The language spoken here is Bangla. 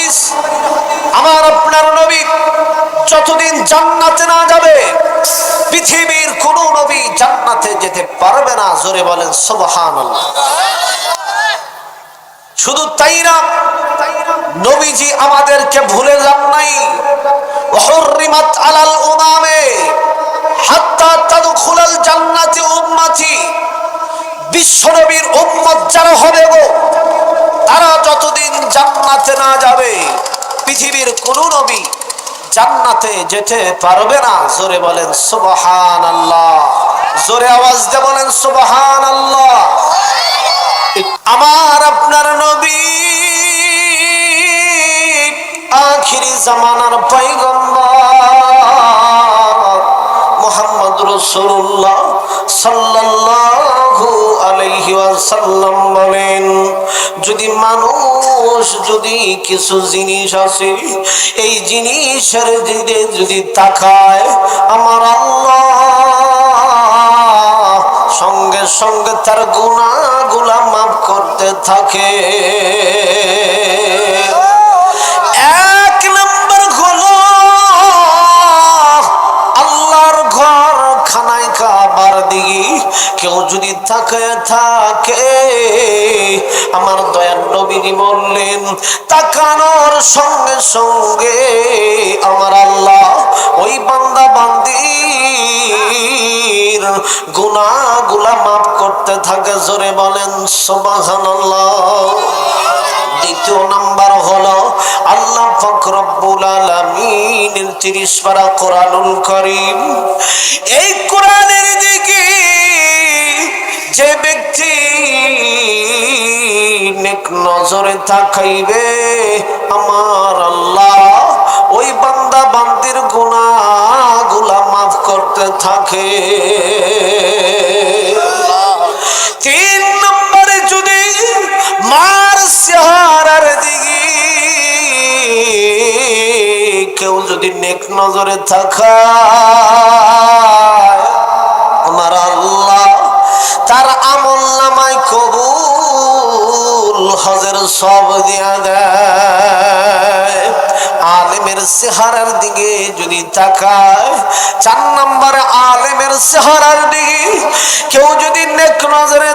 হাদিস, আমার আপনার নবী যতদিন জান্নাতে না যাবে পৃথিবীর কোন নবী জান্নাতে যেতে পারবে না। জোরে বলেন সুবহানাল্লাহ। শুধু তাই না, নবীজি আমাদেরকে ভুলে যান নাই। ওয়াহুররিমাত আলাল উমামে হাত্তা তাদখুলাল জান্নাতি উম্মতি, বিশ্বনবীর উম্মত যারা হবে গো, তারা যতদিন জান্নাতে না যাবে পৃথিবীর কোন নবী জান্নাতে যেতে পারবে না। জোরে বলেন সুবহানাল্লাহ। জোরে আওয়াজ দিয়ে বলেন সুবহানাল্লাহ। আমার আপনার নবী আখিরি জামানার পয়গম্বর মুহাম্মদ রাসূলুল্লাহ সাল্লাল্লাহু আলাইহি ওয়াসাল্লাম বলেন, যদি মানুষ যদি কিছু জিনিস আছে, এই জিনিসের দিকে যদি তাকায়, আমার আল্লাহ সঙ্গে সঙ্গে তার গুনাহগুলো মাফ করতে থাকে। এক নম্বর হলো আল্লাহর ঘর খানায় কাবার দিকে কেউ যদি তাকায় থাকে, আমার দয়ার নবী বললেন, তাকানোর সঙ্গে সঙ্গে আমার আল্লাহ ওই বান্দা বান্দির গুনাহগুলা মাফ করতে থাকে। জোরে বলেন সুবহানাল্লাহ। দ্বিতীয় নাম্বার হলো আল্লাহ পাক রব্বুল আলামিনের 30 পারা কোরআনুল কারীম, এই কোরআনের দিকে যে ব্যক্তি নেক নজরে তাকাইবে, আমার আল্লাহ ওই বান্দা বান্দির গুনাহগুলা মাফ করতে থাকে। তিন নম্বরে যদি মার চেহারার দিকে কেউ যদি নেক নজরে তাকায়, আমার আল্লাহ তার আমলনামায় কবুল হজের সব দিয়া দেয়। আলেমের চেহারার দিকে যদি তাকায়, 4 নম্বরে আলেমের চেহারার দিকে কেউ যদি নেক নজরে